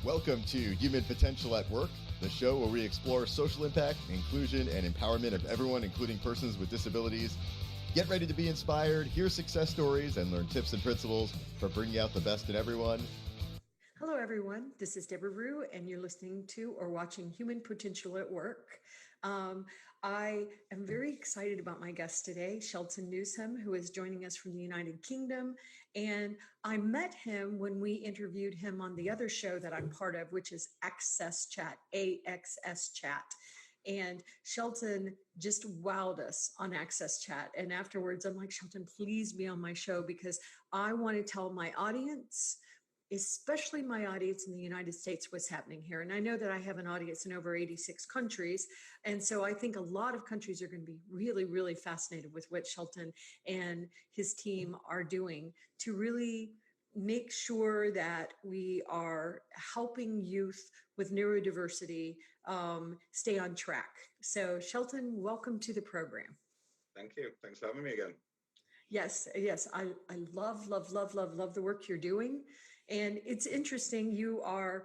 Welcome to Human Potential at Work, the show where we explore social impact, inclusion, and empowerment of everyone, including persons with disabilities. Get ready to be inspired, hear success stories, and learn tips and principles for bringing out the best in everyone. Hello, everyone. This is Debra, and you're listening to or watching Human Potential at Work. I am very excited about my guest today, Shelton Newsham, who is joining us from the United Kingdom. And I met him when we interviewed him on the other show that I'm part of, which is Access Chat, AXS Chat. And Shelton just wowed us on Access Chat. And afterwards, I'm like, Shelton, please be on my show because I want to tell my audience, especially my audience in the United States, what's happening here. And I know that I have an audience in over 86 countries. And so I think a lot of countries are going to be really, really fascinated with what Shelton and his team are doing to really make sure that we are helping youth with neurodiversity stay on track. So Shelton, welcome to the program. Thank you. Thanks for having me again. Yes. I love the work you're doing. And it's interesting, you are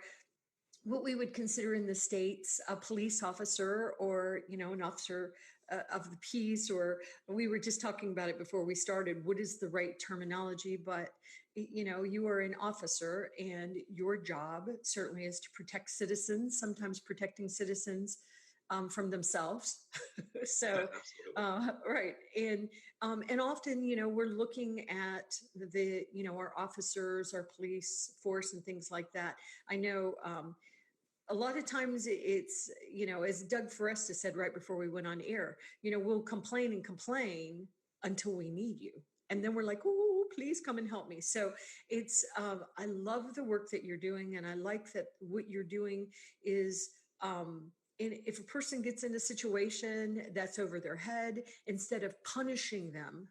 what we would consider in the States a police officer or, an officer of the peace, or we were just talking about it before we started. What is the right terminology? But, you are an officer and your job certainly is to protect citizens, sometimes protecting citizens from themselves. So, right. And often, we're looking at our officers, our police force and things like that. I know a lot of times it's, as Doug Foresta said right before we went on air, we'll complain and complain until we need you. And then we're like, oh, please come and help me. So it's, I love the work that you're doing. And I like that what you're doing is, and if a person gets in a situation that's over their head, instead of punishing them,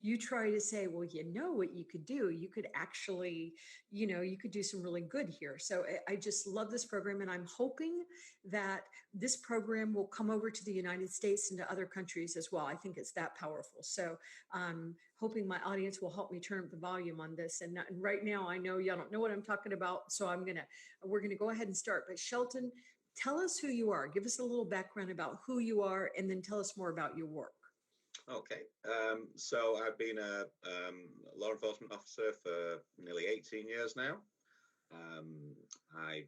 you try to say, well, what you could do? You could actually, you could do some really good here. So I just love this program. And I'm hoping that this program will come over to the United States and to other countries as well. I think it's that powerful. So I'm hoping my audience will help me turn up the volume on this. And right now, I know y'all don't know what I'm talking about. So we're going to go ahead and start. But Shelton, tell us who you are. Give us a little background about who you are, and then tell us more about your work. Okay. So I've been a law enforcement officer for nearly 18 years now. I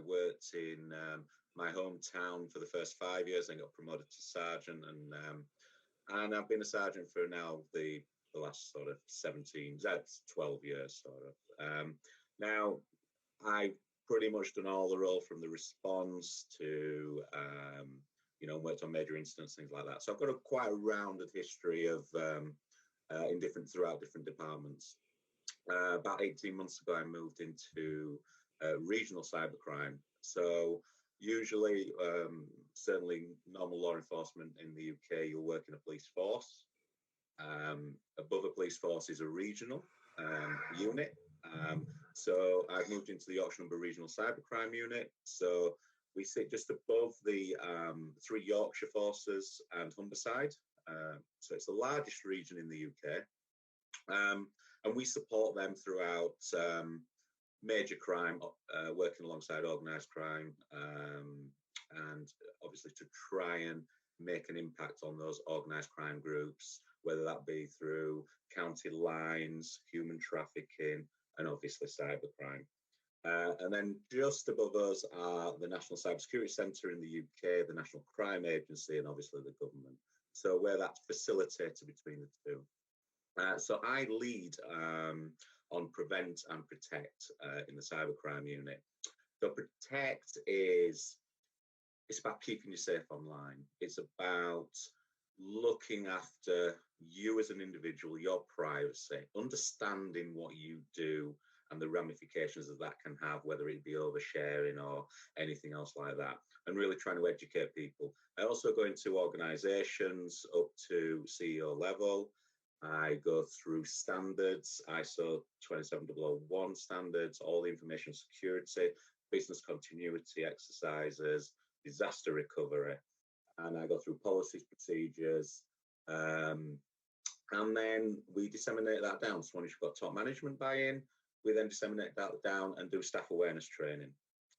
worked in my hometown for the first 5 years, then got promoted to sergeant, and I've been a sergeant for now the last sort of 12 years sort of. Now I've pretty much done all the role from the response to worked on major incidents, things like that. So I've got quite a rounded history of throughout different departments. About 18 months ago, I moved into regional cybercrime. So usually, certainly normal law enforcement in the UK, you'll work in a police force. Above a police force is a regional unit. So I've moved into the Yorkshire Humber regional cybercrime unit. So we sit just above the 3 Yorkshire forces and Humberside. So it's the largest region in the UK. And we support them throughout major crime, working alongside organised crime, and obviously to try and make an impact on those organised crime groups, whether that be through county lines, human trafficking, and obviously cybercrime. And then just above us are the National Cybersecurity Centre in the UK, the National Crime Agency, and obviously the government. So we're that facilitator between the two. So I lead on prevent and protect in the cybercrime unit. So protect it's about keeping you safe online. It's about looking after you as an individual, your privacy, understanding what you do and the ramifications that can have, whether it be oversharing or anything else like that, and really trying to educate people. I also go into organizations up to CEO level. I go through standards, ISO 27001 standards, all the information security, business continuity exercises, disaster recovery, and I go through policies, procedures, and then we disseminate that down. So once you've got top management buy-in, We then disseminate that down and do staff awareness training.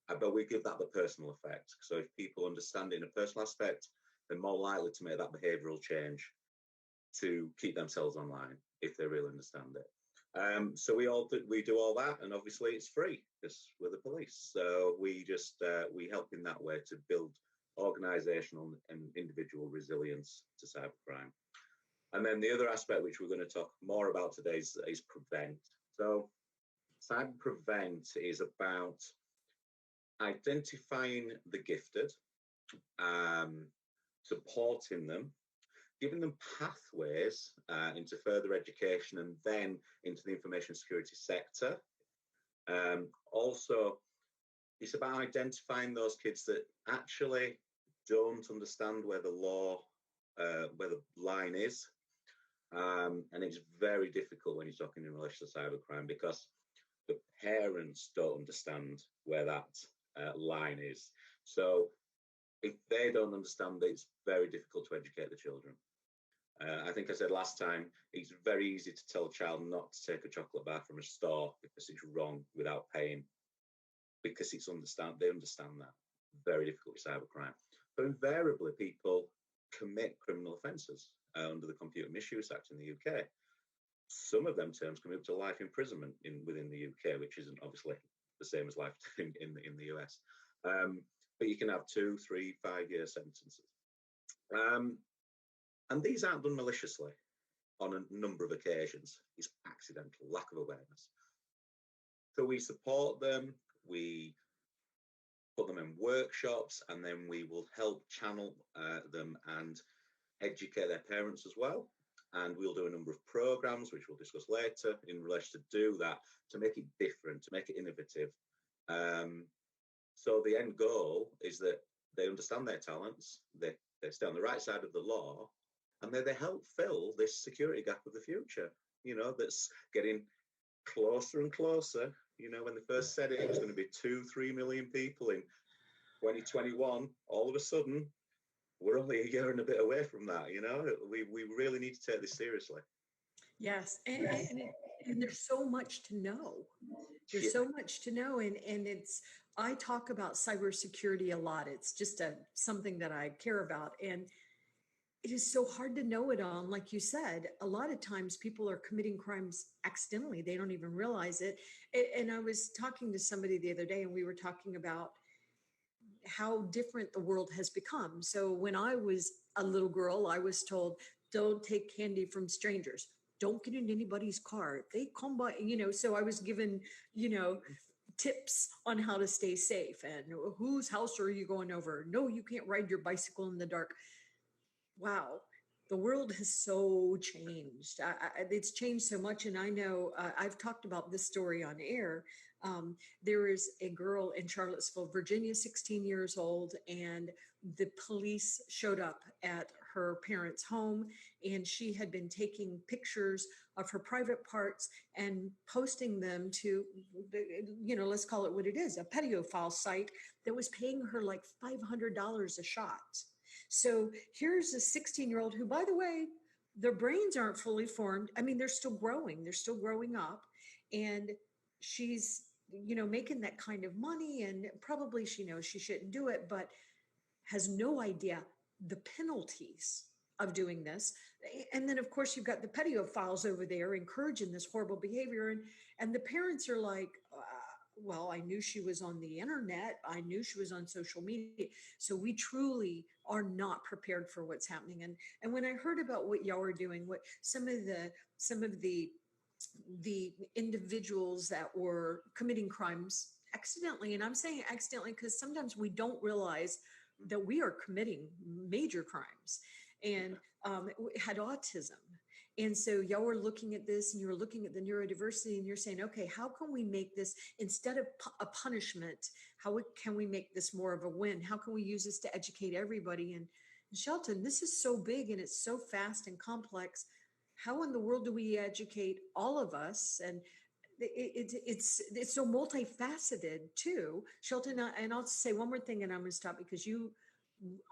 But we give that the personal effect. So if people understand it in a personal aspect, they're more likely to make that behavioural change to keep themselves online if they really understand it. So we do all that, and obviously it's free because we're the police. So we help in that way to build organisational and individual resilience to cybercrime. And then the other aspect, which we're going to talk more about today, is prevent. So cyber prevent is about identifying the gifted, supporting them, giving them pathways into further education and then into the information security sector. Also, it's about identifying those kids that actually don't understand where the law, where the line is. And it's very difficult when you're talking in relation to cybercrime because the parents don't understand where that line is. So if they don't understand it, it's very difficult to educate the children. I think I said last time, it's very easy to tell a child not to take a chocolate bar from a store because it's wrong without paying, because they understand that. Very difficult with cybercrime. But invariably, people commit criminal offences under the Computer Misuse Act in the UK. Some of them terms can move to life imprisonment within the UK, which isn't obviously the same as life in the US. But you can have 2, 3, 5 year sentences. And these aren't done maliciously on a number of occasions. It's accidental, lack of awareness. So we support them, we put them in workshops, and then we will help channel them and educate their parents as well. And we'll do a number of programs, which we'll discuss later, in relation to do that, to make it different, to make it innovative. So the end goal is that they understand their talents, they stay on the right side of the law, and they help fill this security gap of the future, that's getting closer and closer. When they first said it was going to be 2-3 million people in 2021, all of a sudden, we're only a year and a bit away from that. We really need to take this seriously. Yes, and there's so much to know. There's so much to know, and I talk about cybersecurity a lot. It's just something that I care about, and it is so hard to know it all. And like you said, a lot of times people are committing crimes accidentally. They don't even realize it. And I was talking to somebody the other day, and we were talking about how different the world has become. So when I was a little girl, I was told, don't take candy from strangers. Don't get in anybody's car. They come by, so I was given, tips on how to stay safe and whose house are you going over? No, you can't ride your bicycle in the dark. Wow. The world has so changed. It's changed so much. And I know I've talked about this story on air. There is a girl in Charlottesville, Virginia, 16 years old, and the police showed up at her parents' home, and she had been taking pictures of her private parts and posting them to, let's call it what it is, a pedophile site that was paying her like $500 a shot. So here's a 16-year-old who, by the way, their brains aren't fully formed. I mean, they're still growing. They're still growing up. And she's, making that kind of money, and probably she knows she shouldn't do it, but has no idea the penalties of doing this. And then, of course, you've got the pedophiles over there encouraging this horrible behavior. And the parents are like, well, I knew she was on the internet. I knew she was on social media. So we truly are not prepared for what's happening. And when I heard about what y'all are doing, what some of the individuals that were committing crimes accidentally, and I'm saying accidentally because sometimes we don't realize that we are committing major crimes, and had autism. And so y'all were looking at this, and you were looking at the neurodiversity, and you're saying, okay, how can we make this, instead of a punishment, can we make this more of a win? How can we use this to educate everybody? And Shelton, this is so big and it's so fast and complex. How in the world do we educate all of us? And it's so multifaceted too. Shelton, and I'll say one more thing and I'm going to stop because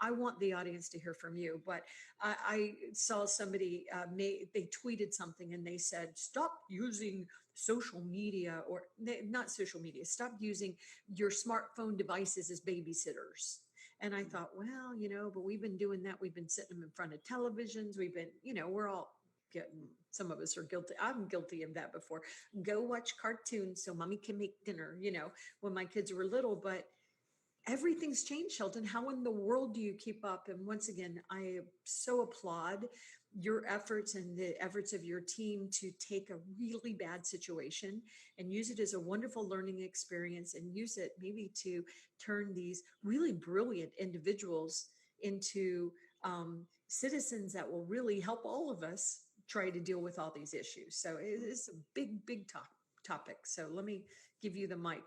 I want the audience to hear from you, but I saw somebody, they tweeted something and they said, stop using social media, or not social media, stop using your smartphone devices as babysitters. And I thought, well, but we've been doing that. We've been sitting them in front of televisions. We've been, we're all getting, some of us are guilty. I'm guilty of that before. Go watch cartoons so mommy can make dinner, when my kids were little. But everything's changed, Shelton. How in the world do you keep up? And once again, I so applaud your efforts and the efforts of your team to take a really bad situation and use it as a wonderful learning experience, and use it maybe to turn these really brilliant individuals into citizens that will really help all of us try to deal with all these issues. So it is a big, big topic. So let me give you the mic.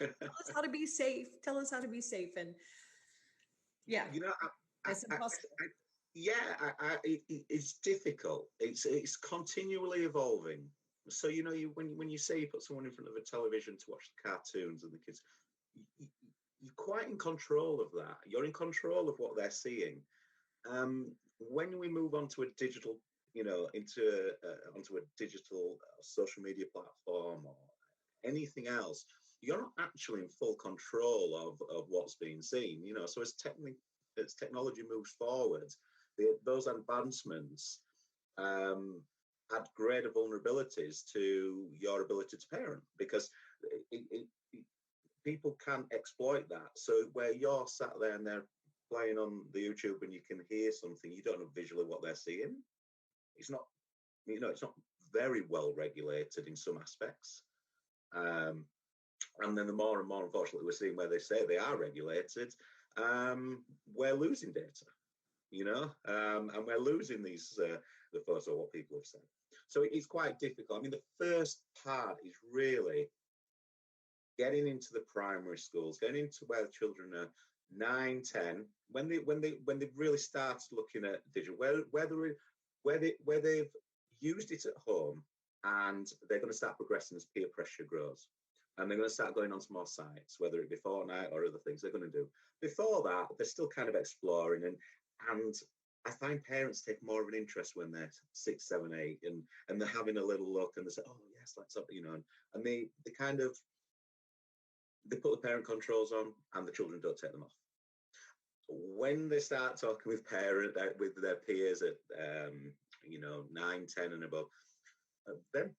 Tell us how to be safe. Tell us how to be safe. And yeah, that's impossible. It's difficult. It's continually evolving. So when you say you put someone in front of a television to watch the cartoons and the kids, you're quite in control of that. You're in control of what they're seeing. When we move onto a digital, onto a digital social media platform or anything else, you're not actually in full control of what's being seen. So as technology moves forward, those advancements add greater vulnerabilities to your ability to parent, because people can exploit that. So where you're sat there and they're playing on the YouTube and you can hear something, you don't know visually what they're seeing. It's not, it's not very well regulated in some aspects. And then the more and more, unfortunately, we're seeing where they say they are regulated, we're losing data, and we're losing these, the photos of what people have said. So it's quite difficult. I mean, the first part is really getting into the primary schools, getting into where the children are 9, 10, when they've really started looking at digital, where they've used it at home, and they're going to start progressing as peer pressure grows. And they're going to start going onto more sites, whether it be Fortnite or other things they're going to do. Before that, they're still kind of exploring. And I find parents take more of an interest when they're 6, 7, 8, and they're having a little look, and they say, oh, yes, let's have, and they put the parent controls on, and the children don't take them off. When they start talking with their peers at, 9, 10 and above, then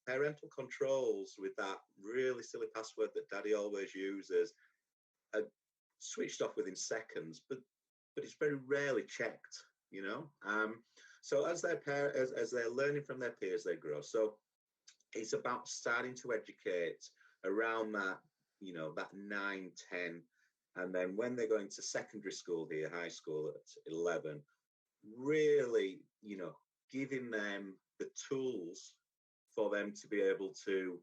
parental controls with that really silly password that daddy always uses are switched off within seconds, but it's very rarely checked, so as they're learning from their peers, they grow. So it's about starting to educate around that, that 9, 10, and then when they're going to secondary school here, high school at 11, really, giving them the tools for them to be able to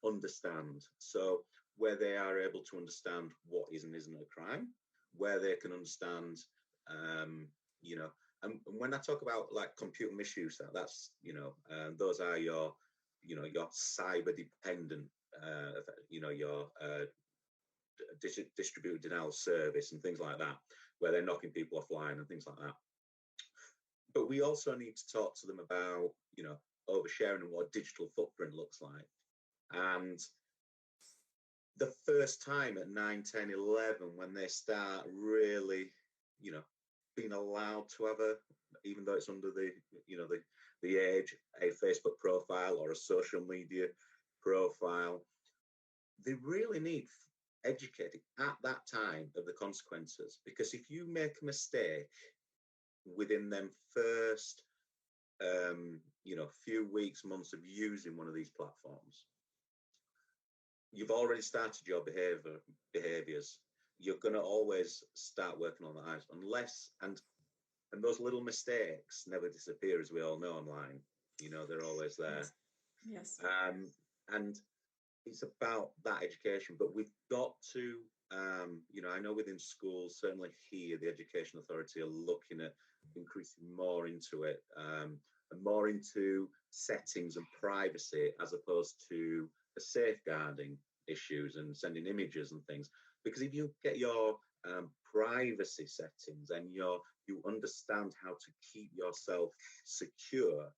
understand. So where they are able to understand what is and isn't a crime, where they can understand, and when I talk about like computer misuse, that's, those are your cyber dependent, your distributed denial service and things like that, where they're knocking people offline and things like that. But we also need to talk to them about, oversharing and what a digital footprint looks like. And the first time at 9, 10, 11, when they start really, being allowed to have even though it's under the age, a Facebook profile or a social media profile, they really need educating at that time of the consequences. Because if you make a mistake within them first few weeks, months of using one of these platforms, you've already started your behaviors. You're going to always start working on that, unless and those little mistakes never disappear, as we all know online. They're always there. Yes. And it's about that education, but we've got to I know within schools, certainly here, the Education Authority are looking at increasing more into it, and more into settings and privacy, as opposed to the safeguarding issues and sending images and things. Because if you get your privacy settings and you understand how to keep yourself secure,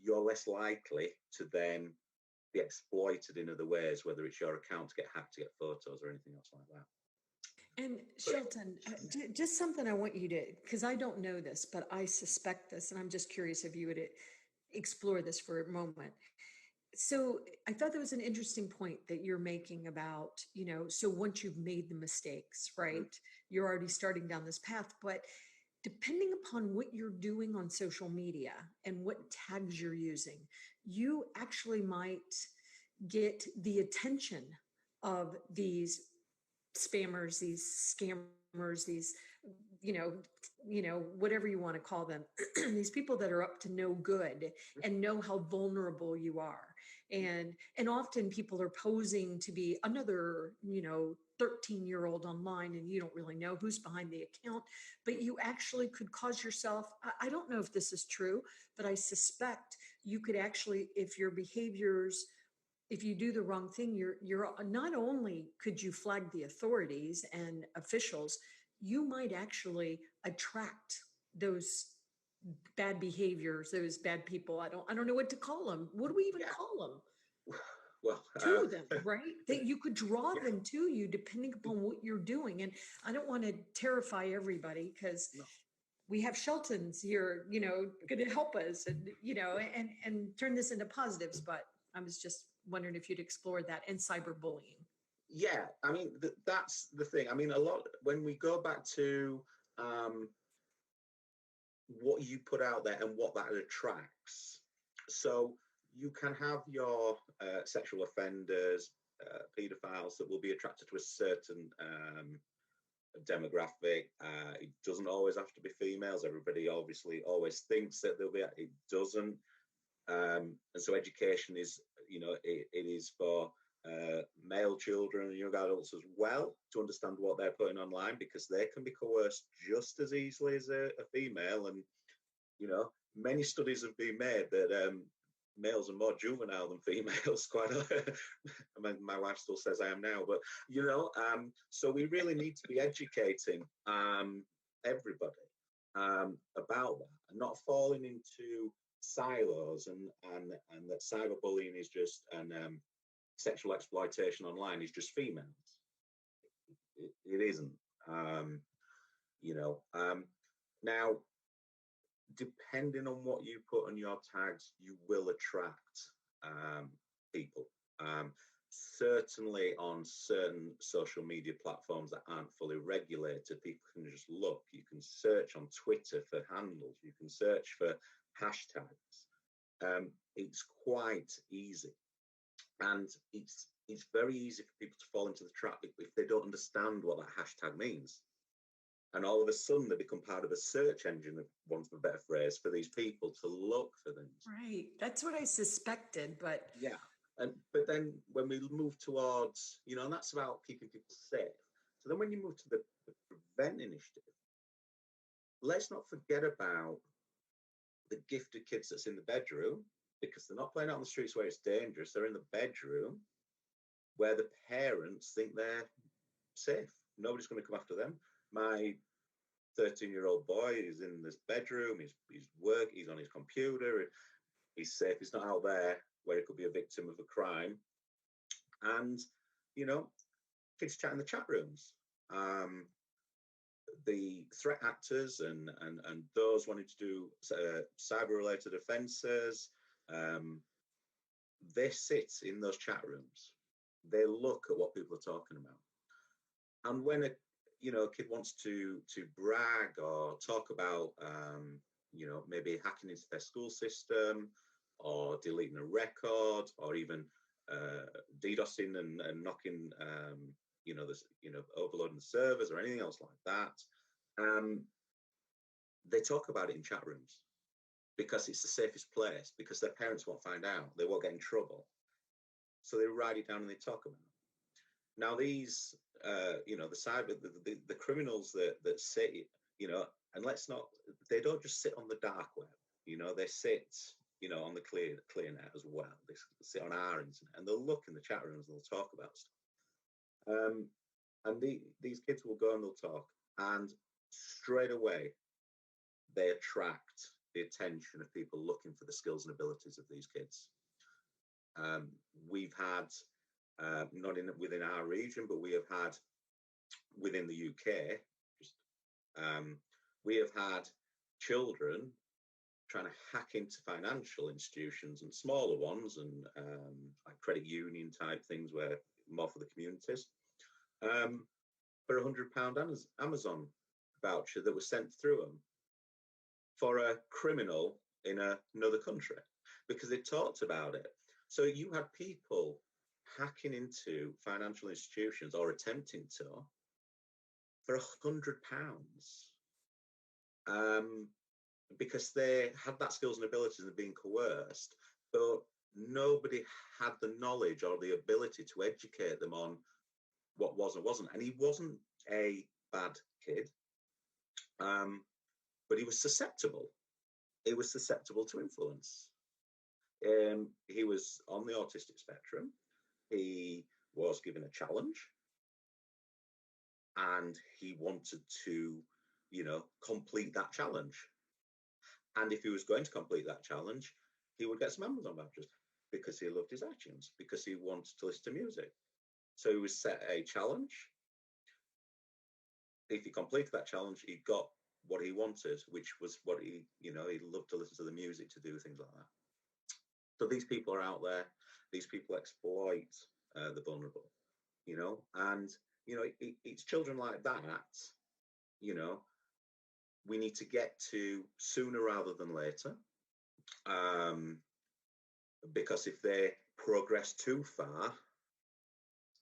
you're less likely to then be exploited in other ways, whether it's your account to get hacked to get photos or anything else like that. And But Shelton, just something I want you to, because I don't know this, but I suspect this, and I'm just curious if you would explore this for a moment. So I thought that was an interesting point that you're making about, so once you've made the mistakes, right, you're already starting down this path. But depending upon what you're doing on social media and what tags you're using, you actually might get the attention of these spammers, these scammers, these, you know, whatever you want to call them, these people that are up to no good and know how vulnerable you are. And often people are posing to be another, 13-year-old online, and you don't really know who's behind the account, but you actually could cause yourself, I don't know if this is true, but I suspect you could actually, if you do the wrong thing, you're not only could you flag the authorities and officials, you might actually attract those bad behaviors, those bad people. I don't know what to call them. What do we even call them? Well, To them, right? That you could draw yeah, them to you depending upon what you're doing. And I don't want to terrify everybody, because no. we have Sheltons here, going to help us and turn this into positives. But I was just wondering if you'd explore that and cyberbullying. Yeah, I mean, that's the thing. I mean, a lot when we go back to um, what you put out there and what that attracts. So you can have your sexual offenders, paedophiles that will be attracted to a certain demographic. It doesn't always have to be females. Everybody obviously always thinks that there'll be. It doesn't. And so education is, it is for male children and young adults as well to understand what they're putting online, because they can be coerced just as easily as a female. And many studies have been made that males are more juvenile than females. Quite I mean, my wife still says I am now, but so we really need to be educating everybody about that, and not falling into silos and that cyberbullying is just sexual exploitation online is just females. It isn't. Now, depending on what you put on your tags, you will attract people. Certainly on certain social media platforms that aren't fully regulated, people can just look. You can search on Twitter for handles. You can search for hashtags. It's quite easy. And it's very easy for people to fall into the trap if they don't understand what that hashtag means. And all of a sudden, they become part of a search engine, want of a better phrase, for these people to look for things. Right. That's what I suspected, but yeah. But then when we move towards, and that's about keeping people safe. So then when you move to the Prevent initiative, let's not forget about the gifted kids that's in the bedroom, because they're not playing out on the streets where it's dangerous. They're in the bedroom where the parents think they're safe. Nobody's going to come after them. My 13-year-old boy is in this bedroom. He's on his computer. He's safe. He's not out there where he could be a victim of a crime. And, kids chat in the chat rooms. The threat actors and those wanting to do cyber-related offences, they sit in those chat rooms. They look at what people are talking about. And when a kid wants to brag or talk about, maybe hacking into their school system or deleting a record or even DDoSing and knocking, overloading the servers or anything else like that, they talk about it in chat rooms because it's the safest place, because their parents won't find out. They won't get in trouble. So they write it down and they talk about it. Now, these, the criminals that sit, and they don't just sit on the dark web, they sit, on the clear net as well. They sit on our internet and they'll look in the chat rooms and they'll talk about stuff. And these kids will go and they'll talk, and straight away they attract the attention of people looking for the skills and abilities of these kids. We've had, not within our region, but we have had within the UK, we have had children trying to hack into financial institutions and smaller ones, and like credit union type things, where more for the communities, for £100 Amazon voucher that was sent through them for a criminal in another country, because they talked about it. So you had people hacking into financial institutions, or attempting to, for £100, because they had that skills and abilities and being coerced, but nobody had the knowledge or the ability to educate them on what was and wasn't. And he wasn't a bad kid, but he was susceptible. He was susceptible to influence. He was on the autistic spectrum. He was given a challenge, and he wanted to, complete that challenge. And if he was going to complete that challenge, he would get some Amazon vouchers because he loved his iTunes, because he wanted to listen to music. So he was set a challenge. If he completed that challenge, he got what he wanted, which was what he loved to listen to the music, to do things like that. So these people are out there. These people exploit the vulnerable, and, it's children like that, we need to get to sooner rather than later, because if they progress too far,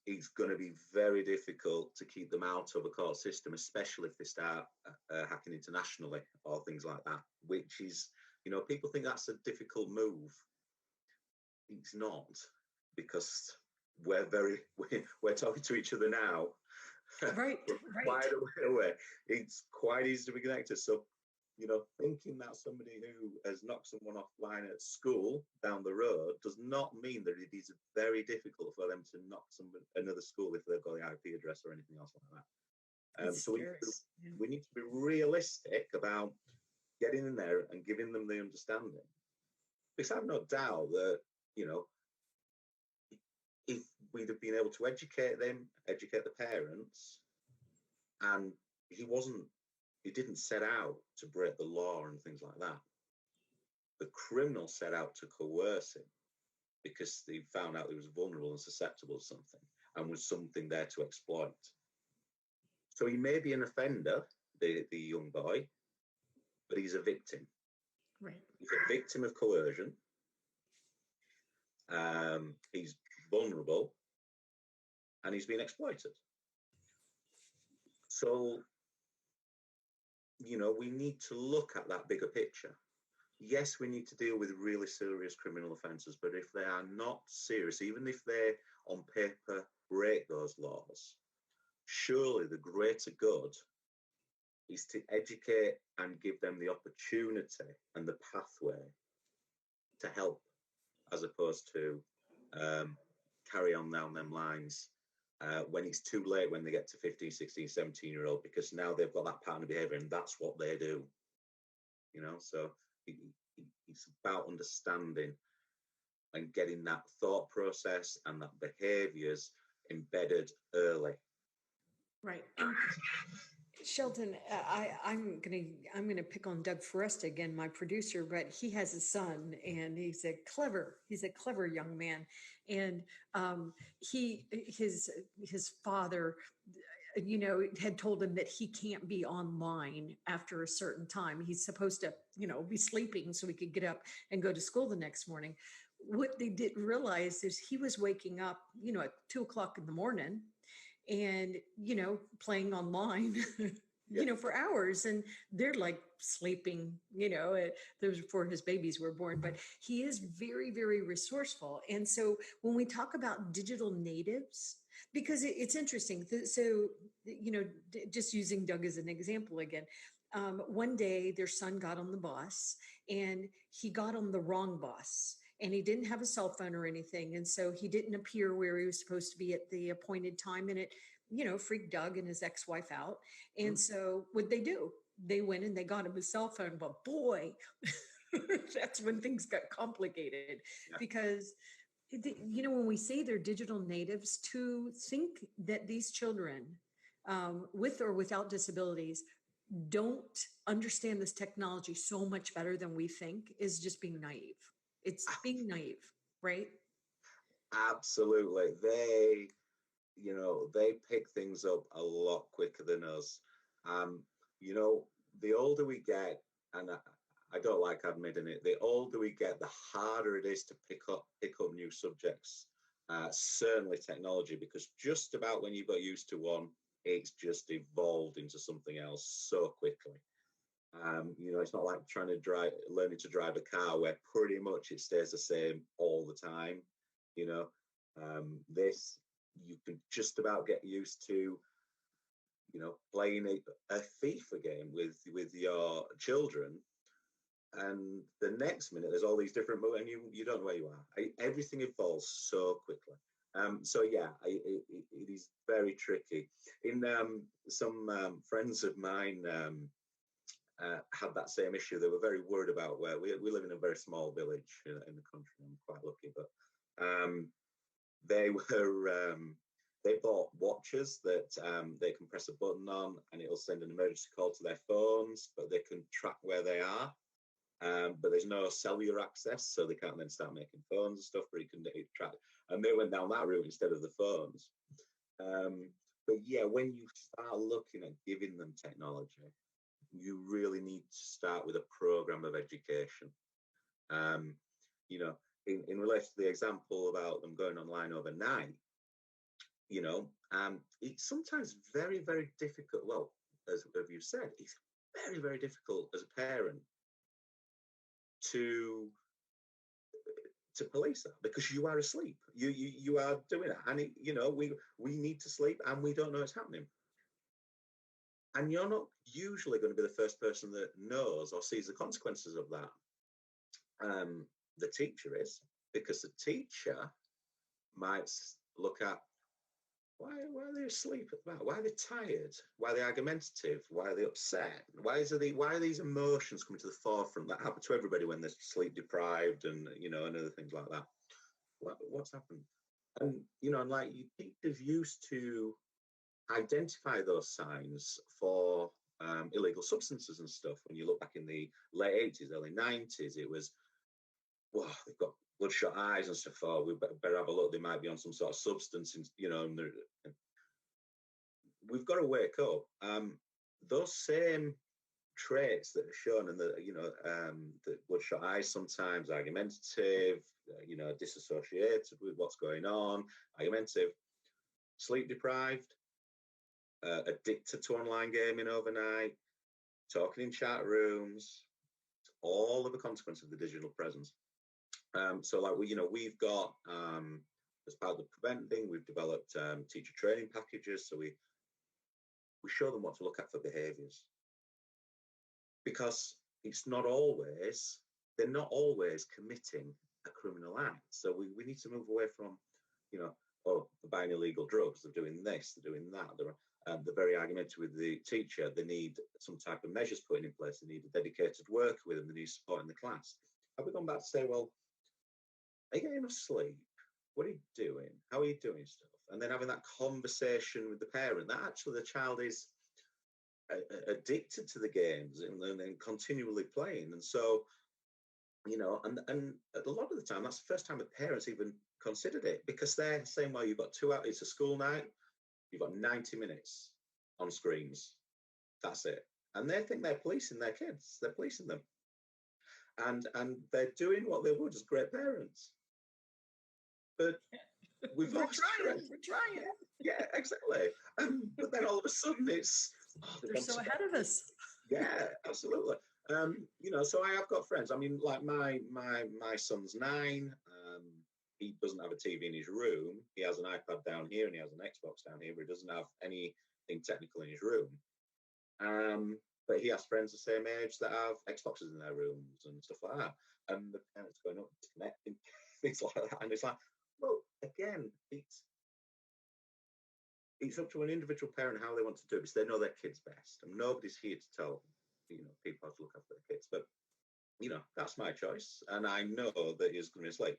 it's going to be very difficult to keep them out of a court system, especially if they start hacking internationally or things like that, which is, people think that's a difficult move. It's not, because we're talking to each other now. Right. Quite a way away. It's quite easy to be connected. So, thinking that somebody who has knocked someone offline at school down the road does not mean that it is very difficult for them to knock another school if they've got the IP address or anything else like that. So we need to be realistic about getting in there and giving them the understanding. Because I have no doubt that, if we'd have been able to educate them, educate the parents, and he didn't set out to break the law and things like that. The criminal set out to coerce him because they found out he was vulnerable and susceptible to something, and was something there to exploit. So he may be an offender, the young boy, but he's a victim. Right. He's a victim of coercion. He's vulnerable, and he's been exploited. So, we need to look at that bigger picture. Yes, we need to deal with really serious criminal offences, but if they are not serious, even if they on paper break those laws, surely the greater good is to educate and give them the opportunity and the pathway to help, as opposed to carry on down them lines when it's too late, when they get to 15, 16, 17-year-old, because now they've got that pattern of behaviour and that's what they do. So it's about understanding and getting that thought process and that behaviours embedded early. Right. And Shelton, I'm gonna pick on Doug Foresta again, my producer, but he has a son, and he's a clever young man, and his father, had told him that he can't be online after a certain time. He's supposed to, be sleeping so he could get up and go to school the next morning. What they didn't realize is he was waking up, at 2:00 in the morning, and playing online for hours, and they're like sleeping, that was before his babies were born. But he is very, very resourceful. And so when we talk about digital natives, because it's interesting, so just using Doug as an example again, one day their son got on the bus, and he got on the wrong bus, and he didn't have a cell phone or anything. And so he didn't appear where he was supposed to be at the appointed time. And it, freaked Doug and his ex-wife out. And so what'd they do? they went and they got him a cell phone, but boy, that's when things got complicated Yeah. because when we say they're digital natives, to think that these children with or without disabilities don't understand this technology so much better than we think is just being naive. It's being naive, right? Absolutely. They pick things up a lot quicker than us. Um, the older we get, and I don't like admitting it, the older we get, the harder it is to pick up new subjects. Certainly technology, because just about when you got used to one, it's just evolved into something else so quickly. It's not like learning to drive a car where pretty much it stays the same all the time. This you can just about get used to. Playing a FIFA game with your children, and the next minute there's all these different moves, and you don't know where you are. Everything evolves so quickly. So yeah, it is very tricky. In some friends of mine had that same issue. They were very worried about where we live in a very small village in the country. I'm quite lucky, but they were they bought watches that they can press a button on and it'll send an emergency call to their phones, but they can track where they are. But there's no cellular access, so they can't then start making phones and stuff, but you can track. And they went down that route instead of the phones. But yeah, when you start looking at giving them technology, you really need to start with a program of education. In relation to the example about them going online overnight, it's sometimes very, very difficult. Well, as you said, it's very, very difficult as a parent to police that, because you are asleep. You are doing it, and we need to sleep, and we don't know it's happening. And you're not usually going to be the first person that knows or sees the consequences of that. The teacher is, because the teacher might look at why are they asleep at that? Why are they tired? Why are they argumentative? Why are they upset? Why are these emotions coming to the forefront that happen to everybody when they're sleep deprived and other things like that? What's happened? And teachers used to identify those signs for illegal substances and stuff. When you look back in the late 80s, early 90s, it was, wow, they've got bloodshot eyes and stuff. Oh, we better have a look. They might be on some sort of substance, and we've got to wake up. Those same traits that are shown in the bloodshot eyes, sometimes argumentative, disassociated with what's going on, argumentative, sleep deprived, addicted to online gaming overnight, talking in chat rooms, all of the consequences of the digital presence. We've got, as part of the prevent thing, we've developed teacher training packages. So we show them what to look at for behaviours, because they're not always committing a criminal act. So we need to move away from, they're buying illegal drugs, they're doing this, they're doing that. They're very argumentative with the teacher. They need some type of measures put in place. They need a dedicated worker with them. They need support in the class. Have we gone back to say, well, are you getting enough sleep? What are you doing? How are you doing stuff? And then having that conversation with the parent that actually the child is addicted to the games and then continually playing. And so, and a lot of the time, that's the first time the parents even considered it, because they're saying, well, you've got 2 hours, it's a school night, you've got 90 minutes on screens. That's it. And they think they're policing their kids. They're policing them. And they're doing what they would as great parents. But we're trying. Yeah, exactly. But then all of a sudden it's they're so ahead of us. Yeah, absolutely. So I have got friends. I mean, like my son's 9. He doesn't have a TV in his room. He has an iPad down here and he has an Xbox down here, but he doesn't have anything technical in his room. But he has friends the same age that have Xboxes in their rooms and stuff like that. And the parents going up, disconnecting, things like that. And it's like, well, again, it's up to an individual parent how they want to do it, because they know their kids best. And nobody's here to tell them. people have to look after their kids. But that's my choice, and I know that he's going to miss late.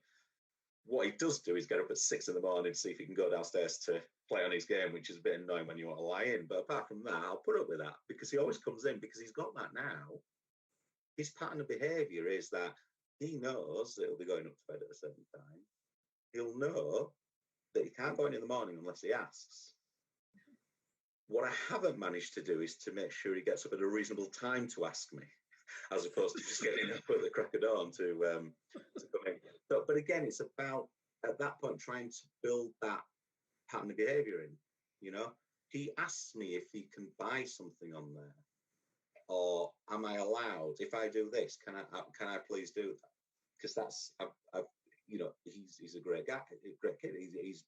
What he does do is get up at 6 a.m. to see if he can go downstairs to play on his game, which is a bit annoying when you want to lie in. But apart from that, I'll put up with that because he always comes in because he's got that now. His pattern of behaviour is that he knows that he'll be going up to bed at a certain time. He'll know that he can't go in the morning unless he asks. What I haven't managed to do is to make sure he gets up at a reasonable time to ask me, as opposed to just getting up at the crack of dawn to come in. But again, it's about, at that point, trying to build that pattern of behaviour in. He asks me if he can buy something on there, or am I allowed, if I do this, can I please do that? Because that's, he's a great guy, a great kid. He's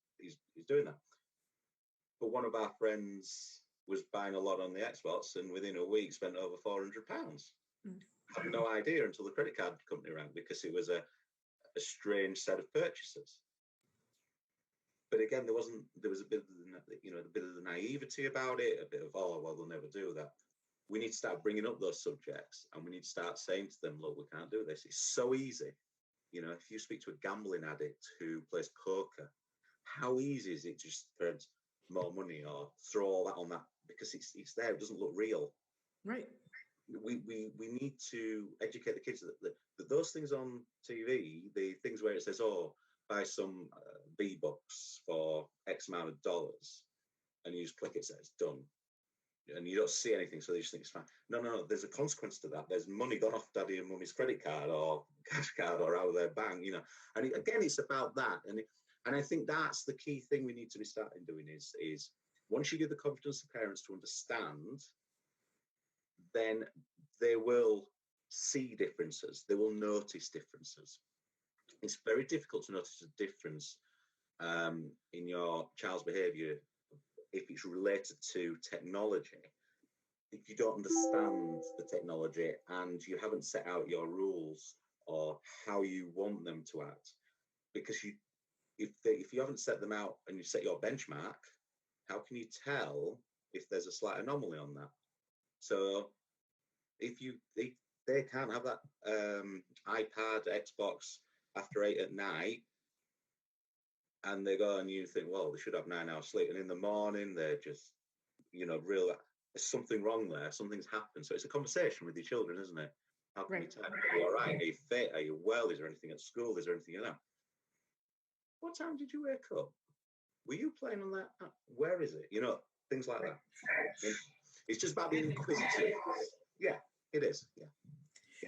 doing that. But one of our friends was buying a lot on the Xbox, and within a week spent over £400. I had no idea until the credit card company rang, because it was a strange set of purchases. But again, there was a bit of the naivety about it, a bit of, oh well, they'll never do that. We need to start bringing up those subjects, and we need to start saying to them, look, we can't do this. It's so easy. If you speak to a gambling addict who plays poker, how easy is it to just spend more money or throw all that on that, because it's there, it doesn't look real. Right. We need to educate the kids that those things on TV, the things where it says, oh, buy some V-Bucks for X amount of dollars, and you just click it, so it's done. And you don't see anything, so they just think it's fine. No, there's a consequence to that. There's money gone off daddy and mummy's credit card or cash card or out of their bank, And again, it's about that. And I think that's the key thing we need to be starting doing is once you give the confidence to parents to understand, then they will see differences. They will notice differences. It's very difficult to notice a difference in your child's behaviour if it's related to technology, if you don't understand the technology and you haven't set out your rules or how you want them to act. Because if you haven't set them out and you set your benchmark, how can you tell if there's a slight anomaly on that? So if they can't have that iPad, Xbox after 8 at night, and they go and you think, well, they should have 9 hours sleep, and in the morning they're just, there's something wrong there, something's happened. So it's a conversation with your children, isn't it? How can you tell? Are you all right? Are you fit? Are you well? Is there anything at school? Is there anything you know? What time did you wake up? Were you playing on that? Where is it? Things like that. It's just about being inquisitive. Yeah, it is. Yeah.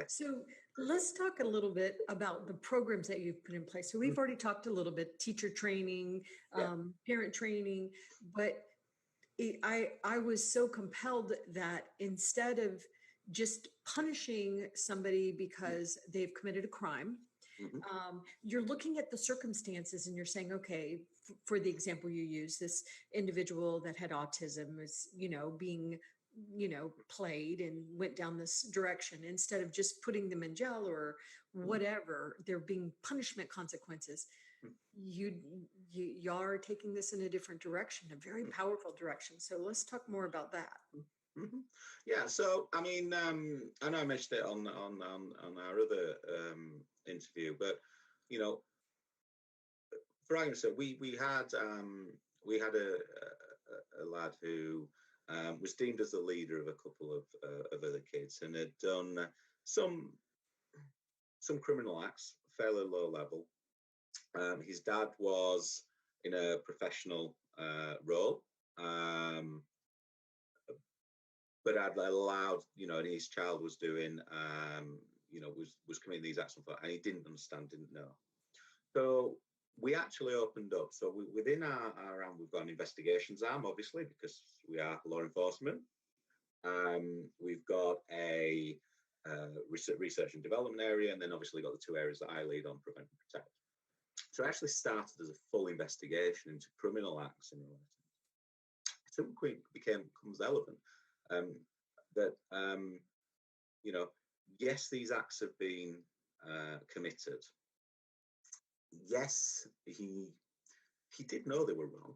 So let's talk a little bit about the programs that you've put in place. So we've already talked a little bit, teacher training, parent training, but I was so compelled that instead of just punishing somebody because they've committed a crime, you're looking at the circumstances and you're saying, okay, for the example you use, this individual that had autism is, being played and went down this direction. Instead of just putting them in jail or whatever, there being punishment consequences. You are taking this in a different direction, a very powerful direction. So let's talk more about that. Yeah. So I mean, I know I mentioned it on our other interview, but for argument's sake, we had a lad who was deemed as the leader of a couple of other kids and had done some criminal acts, fairly low level. His dad was in a professional role, but I'd allowed, and his child was doing, was committing these acts, and he didn't understand, didn't know. So we actually opened up. So within our arm, we've got an investigations arm, obviously, because we are law enforcement. We've got a research and development area, and then obviously got the two areas that I lead on, prevent and protect. So it actually started as a full investigation into criminal acts in relation. So it becomes relevant that yes, these acts have been committed. Yes, he did know they were wrong,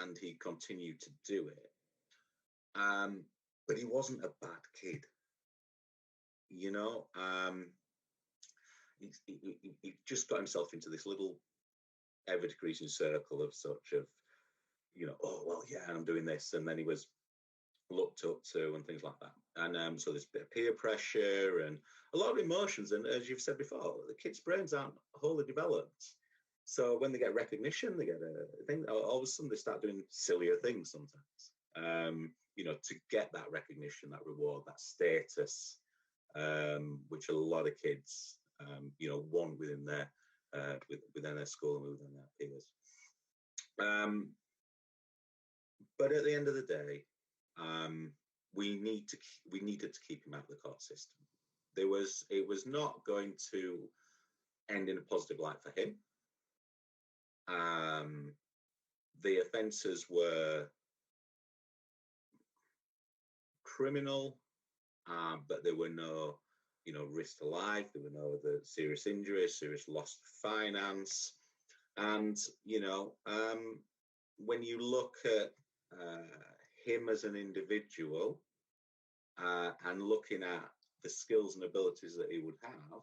and he continued to do it. But he wasn't a bad kid. you know, he just got himself into this little ever decreasing circle of such of, you know, oh well, yeah, I'm doing this, and then he was looked up to and things like that. And so there's a bit of peer pressure and a lot of emotions. And as you've said before, the kids' brains aren't wholly developed. So when they get recognition, they get a thing. All of a sudden, they start doing sillier things sometimes. You know, to get that recognition, that reward, that status, which a lot of kids, you know, want within their within their school and within their peers. But at the end of the day, we needed to keep him out of the court system. It was not going to end in a positive light for him. The offences were criminal, but there were no, you know, risk to life. There were no other serious injuries, serious loss of finance, and you know, when you look at him as an individual and looking at the skills and abilities that he would have,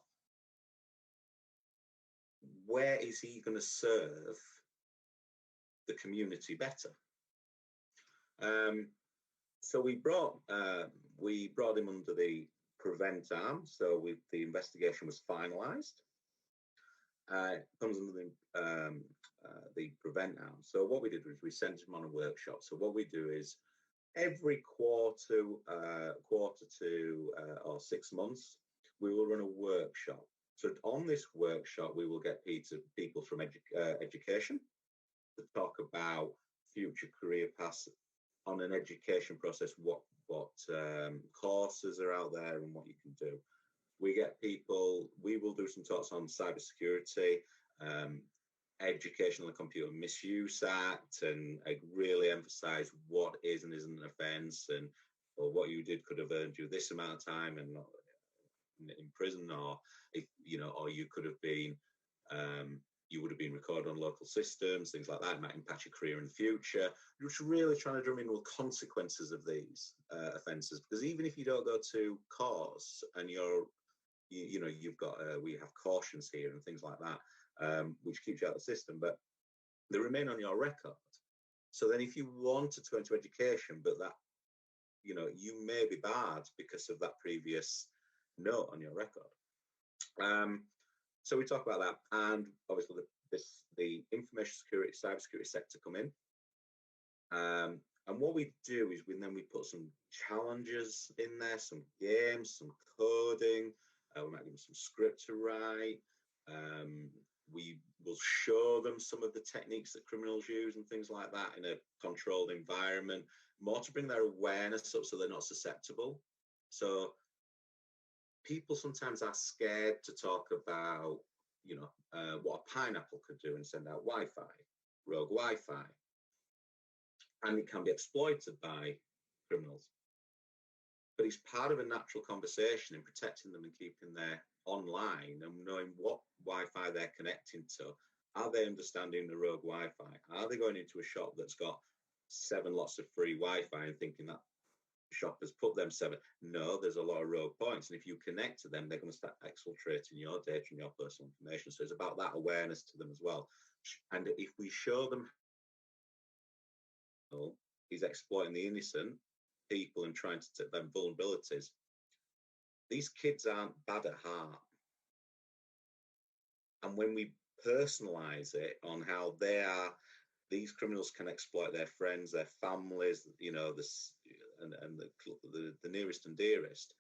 where is he going to serve the community better? So we brought him under the prevent arm. So the investigation was finalised. It comes under the prevent arm. So what we did was we sent him on a workshop. So what we do is every quarter to or 6 months, we will run a workshop. So on this workshop, we will get people from education to talk about future career paths on an education process, what courses are out there and what you can do. We get people, we will do some talks on cybersecurity, education on the Computer Misuse Act, and I really emphasize what is and isn't an offence, and or what you did could have earned you this amount of time and not in prison, or if you know, or you could have been you would have been recorded on local systems, things like that. It might impact your career in the future. You're just really trying to drum in with consequences of these offences, because even if you don't go to courts and you know, you've got we have cautions here and things like that, which keeps you out of the system, but they remain on your record. So then, if you wanted to go into education, but that, you know, you may be barred because of that previous note on your record. So we talk about that, and obviously the information security, cybersecurity sector come in. And what we do is we put some challenges in there, some games, some coding. We might give them some script to write. We will show them some of the techniques that criminals use and things like that in a controlled environment, more to bring their awareness up so they're not susceptible. So people sometimes are scared to talk about, you know, what a pineapple could do and send out Wi-Fi, rogue Wi-Fi. And it can be exploited by criminals. But it's part of a natural conversation in protecting them and keeping them online and knowing what Wi-Fi they're connecting to. Are they understanding the rogue Wi-Fi? Are they going into a shop that's got 7 lots of free Wi-Fi and thinking that shop has put them 7? No, there's a lot of rogue points. And if you connect to them, they're going to start exfiltrating your data and your personal information. So it's about that awareness to them as well. And if we show them he's exploiting the innocent people and trying to take them vulnerabilities, these kids aren't bad at heart. And when we personalize it on how these criminals can exploit their friends, their families, you know, and the nearest and dearest,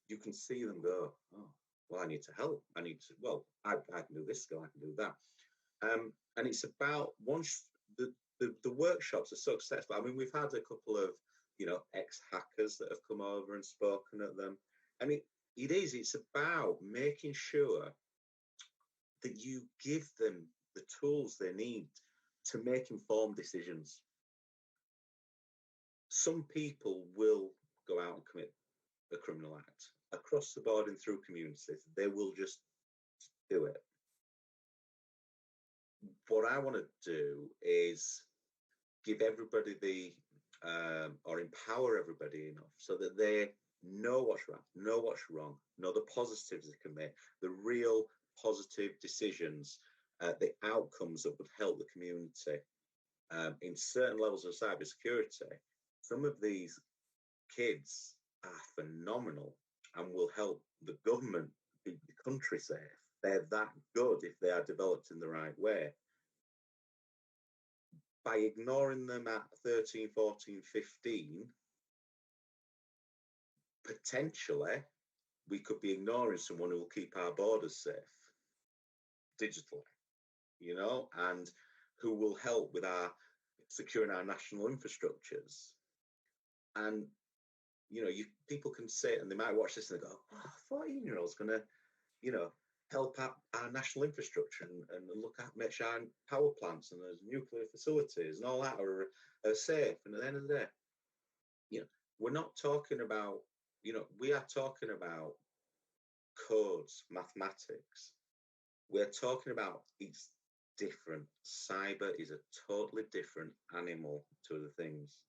you can see them go, oh, well, I need to help. I can do this skill, I can do that. And it's about, once the workshops are so successful. I mean, we've had a couple of, you know, ex-hackers that have come over and spoken at them. And it's about making sure that you give them the tools they need to make informed decisions. Some people will go out and commit a criminal act across the board and through communities. They will just do it. What I want to do is give everybody or empower everybody enough so that they know what's right, know what's wrong, know the positives they can make, the real positive decisions, the outcomes that would help the community in certain levels of cybersecurity. Some of these kids are phenomenal and will help the government keep the country safe. They're that good if they are developed in the right way. By ignoring them at 13, 14, 15, potentially we could be ignoring someone who will keep our borders safe digitally, and who will help with our securing our national infrastructures. And people can sit and they might watch this and they go, "Oh, 14-year-old's going to, help out our national infrastructure and look at make sure our power plants and there's nuclear facilities and all that are safe." And at the end of the day, we're not talking about, we are talking about codes, mathematics. We're talking about it's different. Cyber is a totally different animal to other things.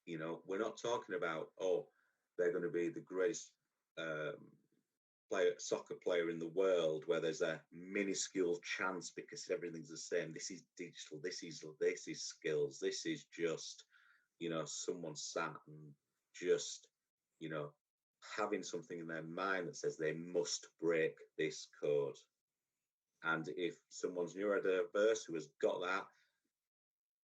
We're not talking about, they're going to be the greatest soccer player in the world where there's a minuscule chance because everything's the same. This is digital. This is skills. This is just, someone sat and just, having something in their mind that says they must break this code. And if someone's neurodiverse who has got that,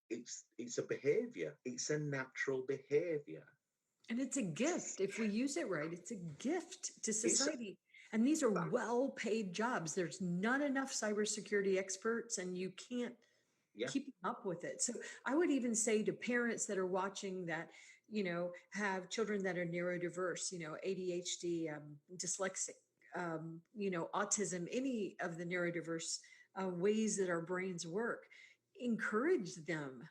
it's a behavior. It's a natural behavior. And it's a gift. If we use it right, it's a gift to society. And these are well-paid jobs. There's not enough cybersecurity experts, and you can't keep up with it. So I would even say to parents that are watching that, have children that are neurodiverse, ADHD, dyslexic, autism, any of the neurodiverse ways that our brains work, encourage them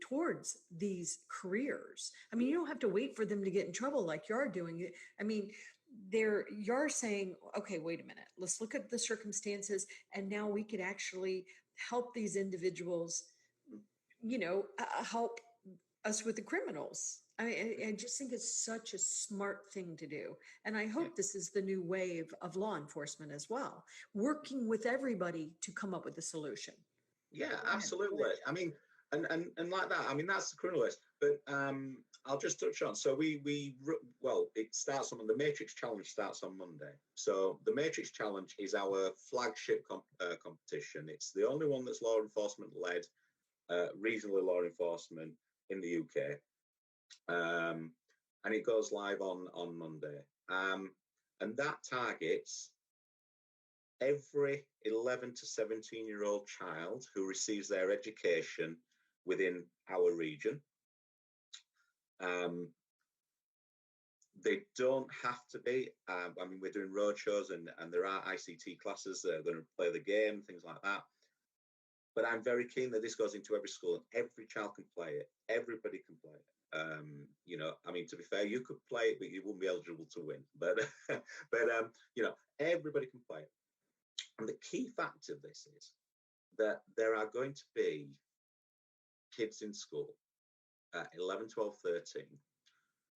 towards these careers. I mean, you don't have to wait for them to get in trouble like you're doing. I mean, you're saying, okay, wait a minute, let's look at the circumstances, and now we could actually help these individuals, help us with the criminals. I mean, I just think it's such a smart thing to do. And I hope this is the new wave of law enforcement as well, working with everybody to come up with a solution. Yeah, absolutely. I mean, and like that, I mean, that's the criminal list. But I'll just touch on. So it starts on the Matrix Challenge starts on Monday. So the Matrix Challenge is our flagship competition. It's the only one that's law enforcement led, regionally law enforcement in the UK. And it goes live on Monday. And that targets every 11 to 17-year-old child who receives their education within our region. They don't have to be. I mean, we're doing roadshows and there are ICT classes that are going to play the game, things like that. But I'm very keen that this goes into every school and every child can play it. Everybody can play it. I mean, to be fair, you could play it, but you wouldn't be eligible to win. But, everybody can play it. And the key fact of this is that there are going to be kids in school at 11, 12, 13,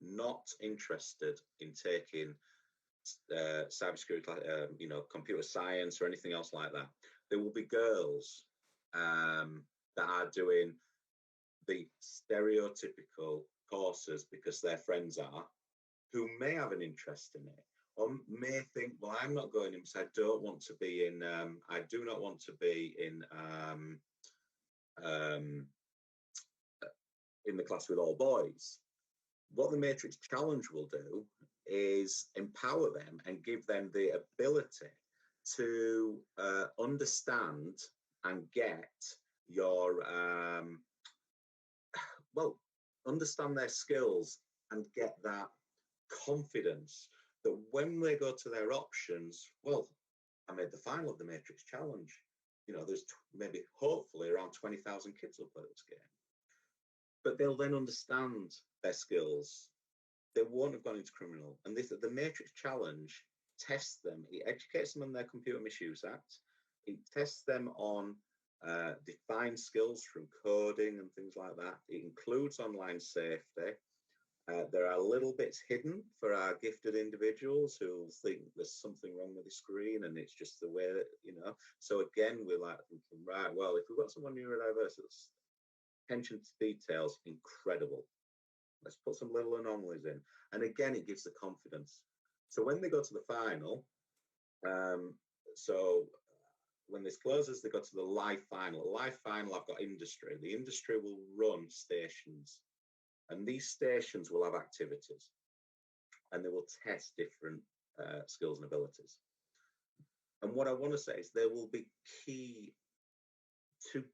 not interested in taking cybersecurity, computer science or anything else like that. There will be girls that are doing the stereotypical courses because their friends are, who may have an interest in it, or may think, well, I'm not going in because I don't want to be in, I do not want to be in the class with all boys. What the Matrix Challenge will do is empower them and give them the ability to understand and get your, understand their skills and get that confidence that when they go to their options, well, I made the final of the Matrix Challenge. There's maybe, hopefully, around 20,000 kids will play this game. But they'll then understand their skills. They won't have gone into criminal. And the Matrix Challenge tests them. It educates them on their Computer Misuse Act. It tests them on defined skills from coding and things like that. It includes online safety. There are little bits hidden for our gifted individuals who think there's something wrong with the screen and it's just the way that, So again, we're like thinking, right, well, if we've got someone neurodiverse, attention to details, incredible. Let's put some little anomalies in. And again, it gives the confidence. So when they go to the final, when this closes, they go to the live final. The live final, I've got industry. The industry will run stations. And these stations will have activities and they will test different skills and abilities. And what I want to say is there will be key to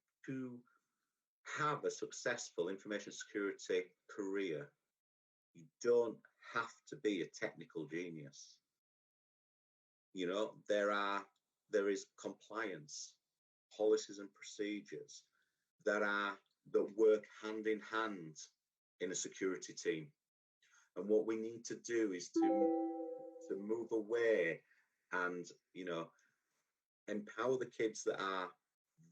have a successful information security career. You don't have to be a technical genius. There is compliance, policies and procedures that work hand in hand in a security team. And what we need to do is to move away and, empower the kids that are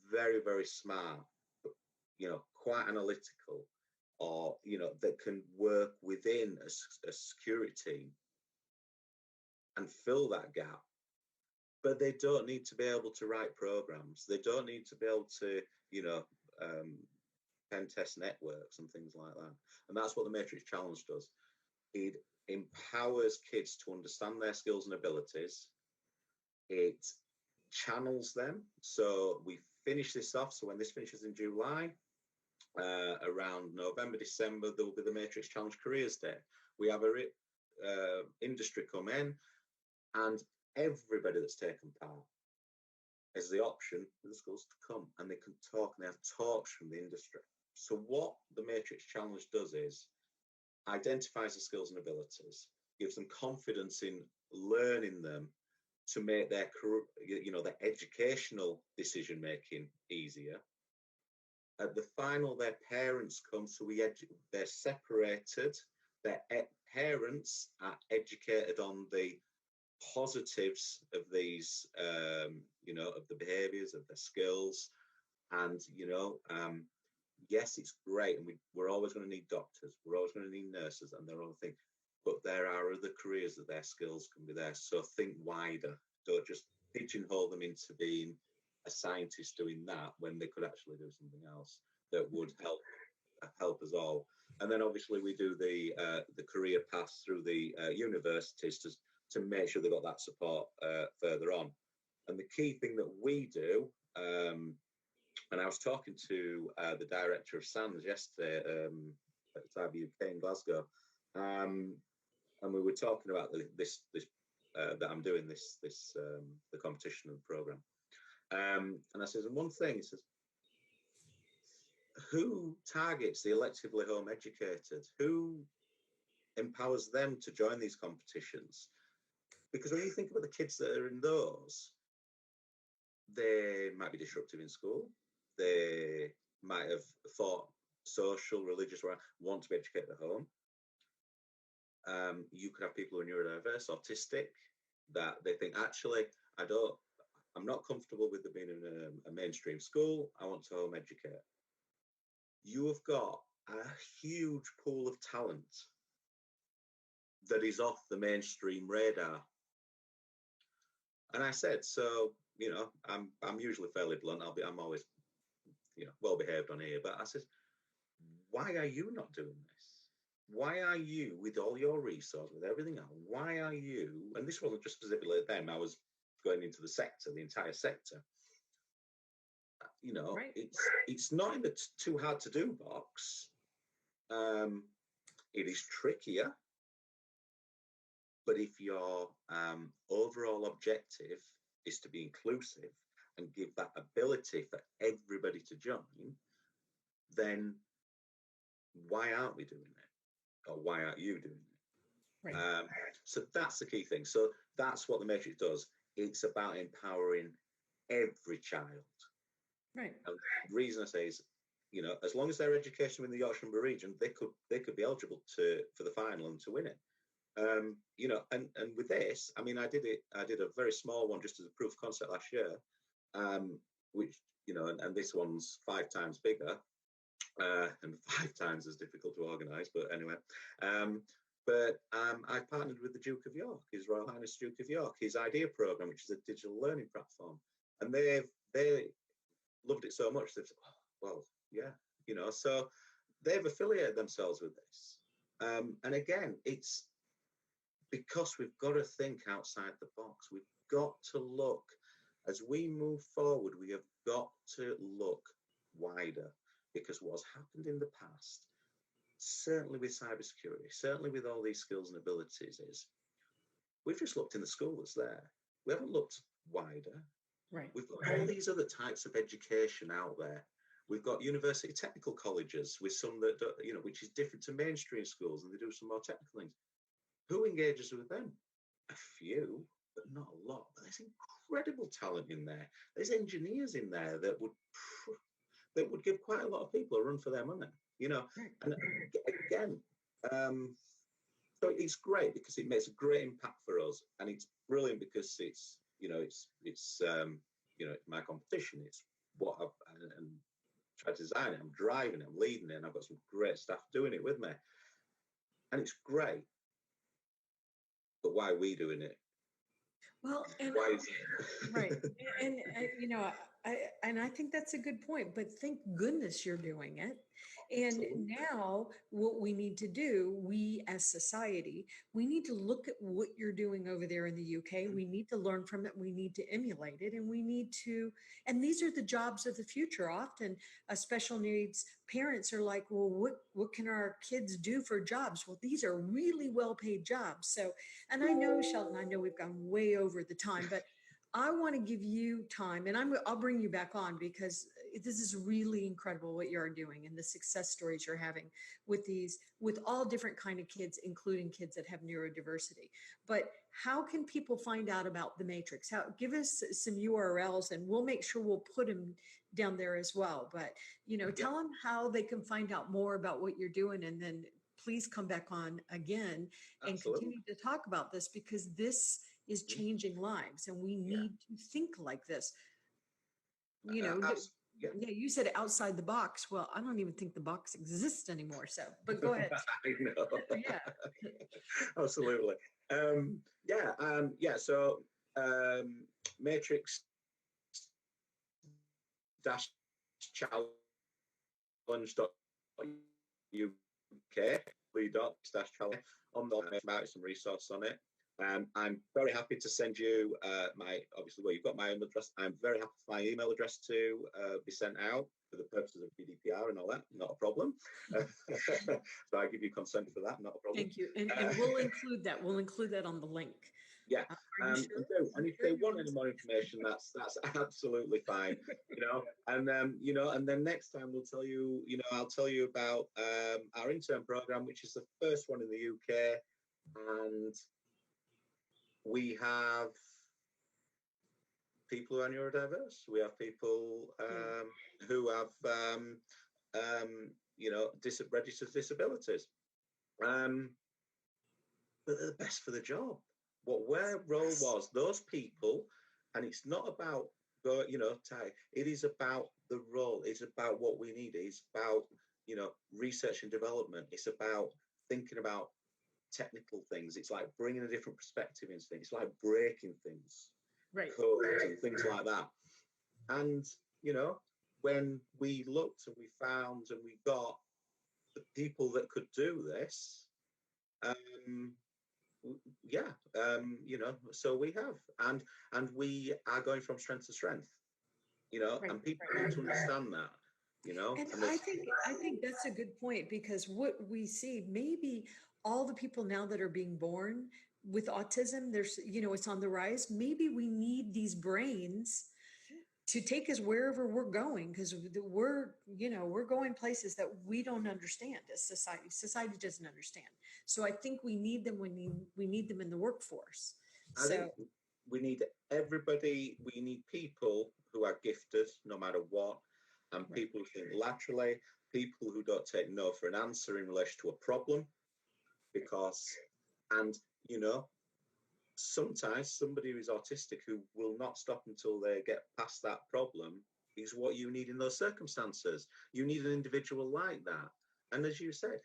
very, very smart, but, quite analytical, or, that can work within a security team and fill that gap. But they don't need to be able to write programs. They don't need to be able to, pen test networks and things like that. And that's what the Matrix Challenge does. It empowers kids to understand their skills and abilities. It channels them. So we finish this off. So when this finishes in July, around November, December, there will be the Matrix Challenge Careers Day. We have a industry come in, and everybody that's taken part has the option for the schools to come and they can talk, and they have talks from the industry. So what the Matrix Challenge does is identifies the skills and abilities, gives them confidence in learning them to make their their educational decision making easier. At the final, their parents come, so they're separated. Their parents are educated on the positives of these, of the behaviours, of their skills, and yes, it's great, and we're always going to need doctors, we're always going to need nurses, and they're all things. But there are other careers that their skills can be there. So think wider. Don't just pigeonhole them into being a scientist doing that when they could actually do something else that would help us all. And then obviously we do the career paths through the universities to make sure they've got that support further on. And the key thing that we do, and I was talking to the director of SANS yesterday at Cyber UK in Glasgow, and we were talking about this that I'm doing the competition and the program. And I says, and one thing, he says, who targets the electively home educated? Who empowers them to join these competitions? Because when you think about the kids that are in those, they might be disruptive in school. They might have thought social, religious, want to be educated at home. You could have people who are neurodiverse, autistic, that they think, actually, I'm not comfortable with being in a mainstream school. I want to home educate. You have got a huge pool of talent that is off the mainstream radar. And I said, so, I'm usually fairly blunt. I'm always, well behaved on here. But I said, why are you not doing this? Why are you, with all your resources, with everything else, why are you, and this wasn't just specifically at them, I was going into the sector, the entire sector. Right. It's not in the too hard to do box. It is trickier. But if your overall objective is to be inclusive and give that ability for everybody to join, then why aren't we doing it? Or why aren't you doing it? Right. So that's the key thing. So that's what the Matrix does. It's about empowering every child. Right. And the reason I say is, as long as their education in the Yorkshire Humber region, they could be eligible for the final and to win it. And with this, I did a very small one just as a proof of concept last year, which, and this one's 5 times bigger. and 5 times as difficult to organise. But anyway, I've partnered with the Duke of York, His Royal Highness Duke of York, his IDEA programme, which is a digital learning platform, and they loved it so much they've said, oh, well, yeah, so they've affiliated themselves with this, and again, it's because we've got to think outside the box. We've got to look as we move forward. We have got to look wider, because what's happened in the past, certainly with cybersecurity, certainly with all these skills and abilities, is we've just looked in the school that's there. We haven't looked wider. Right. We've got all these other types of education out there. We've got university technical colleges with some that, which is different to mainstream schools, and they do some more technical things. Who engages with them? A few, but not a lot. But there's incredible talent in there. There's engineers in there that would give quite a lot of people a run for their money, And again, so it's great because it makes a great impact for us, and it's brilliant because it's my competition. It's what I've and tried to design it. I'm driving it, I'm leading it, and I've got some great staff doing it with me, and it's great. But why are we doing it? Well, and why is it? right, and I think that's a good point. But thank goodness you're doing it. And now, what we need to do, we as society, we need to look at what you're doing over there in the UK. We need to learn from it. We need to emulate it, and we need to. And these are the jobs of the future. Often, special needs parents are like, "Well, what can our kids do for jobs?" Well, these are really well-paid jobs. So, and I know, Shelton, I know we've gone way over the time, but I want to give you time, and I'll bring you back on, because this is really incredible what you're doing and the success stories you're having with all different kind of kids, including kids that have neurodiversity. But how can people find out about the Matrix? Give us some URLs, and we'll make sure we'll put them down there as well. But tell them how they can find out more about what you're doing, and then please come back on again and Absolutely. continue to talk about this, because this is changing lives, and we need to think like this. You said outside the box. Well, I don't even think the box exists anymore. So, but go ahead. I know. Yeah. Absolutely. So Matrix challenge.uk, challenge on the about some resource on it. I'm very happy to send you you've got my email address. I'm very happy for my email address to be sent out for the purposes of GDPR and all that. Not a problem. So I give you consent for that. Not a problem. Thank you. And we'll include that. We'll include that on the link. Yeah. And if they want any more information, that's absolutely fine. And then next time we'll tell you. I'll tell you about our intern program, which is the first one in the UK, and we have people who are neurodiverse. We have people who have, registered disabilities. But they're the best for the job. What their role was, those people, and it's not about, it is about the role. It's about what we need. It's about, research and development. It's about thinking about technical things. It's like bringing a different perspective into things. It's like breaking things, right, codes and things like that. And when we looked and we found and we got the people that could do this, so we have, and we are going from strength to strength, and people need to understand that. And I think that's a good point, because what we see, maybe all the people now that are being born with autism, there's, it's on the rise. Maybe we need these brains to take us wherever we're going, because we're going places that we don't understand as society. Society doesn't understand. So I think we need them we need them in the workforce. I think we need everybody. We need people who are gifted, no matter what. And people who think laterally, people who don't take no for an answer in relation to a problem, sometimes somebody who is autistic who will not stop until they get past that problem is what you need in those circumstances. You need an individual like that. And as you said,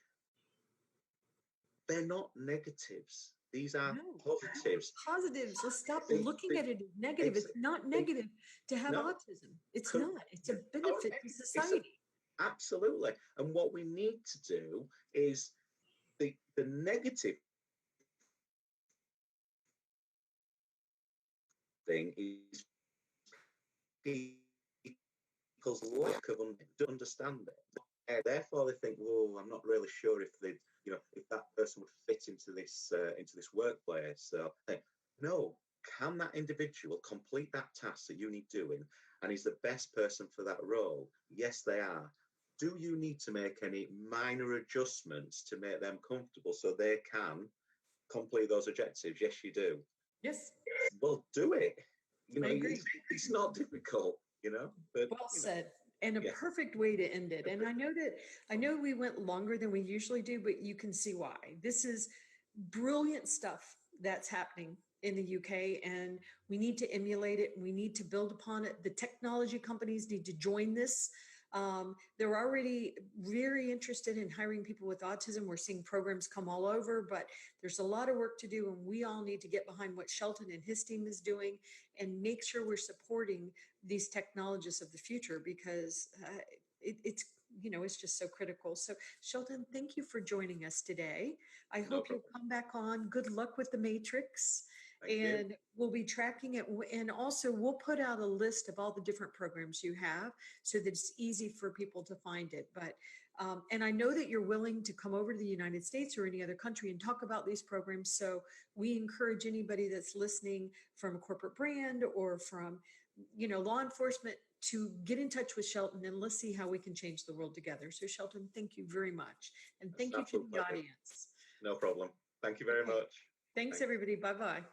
they're not negatives. These are No, positives. positives. Let's stop They, looking they, at it as negative. It's not they, negative to have no, autism. It's could, not. It's a oh, benefit to it's society. absolutely. And what we need to do is the negative thing is people's lack of understanding. Therefore, they think, "Whoa, I'm not really sure if they, if that person would fit into this workplace." So, no, can that individual complete that task that you need doing, and is the best person for that role? Yes, they are. Do you need to make any minor adjustments to make them comfortable so they can complete those objectives? Yes, you do. Yes, Well, do it. I agree. It's not difficult, but Well said. And a yeah, perfect way to end it. And I know we went longer than we usually do, but you can see why. This is brilliant stuff that's happening in the UK, and we need to emulate it. We need to build upon it. The technology companies need to join this. They're already very interested in hiring people with autism. We're seeing programs come all over, but there's a lot of work to do, and we all need to get behind what Shelton and his team is doing and make sure we're supporting these technologists of the future, because it's it's just so critical. So Shelton, thank you for joining us today. I no hope you'll problem. come back on. Good luck with the Matrix. Thank you. And we'll be tracking it. And also we'll put out a list of all the different programs you have so that it's easy for people to find it. But and I know that you're willing to come over to the United States or any other country and talk about these programs. So we encourage anybody that's listening from a corporate brand or from law enforcement to get in touch with Shelton, and let's see how we can change the world together. So Shelton, thank you very much. And It's thank an you to absolute the pleasure. audience. No problem. Thank you very Okay. much. Thanks Thanks. everybody. Bye-bye.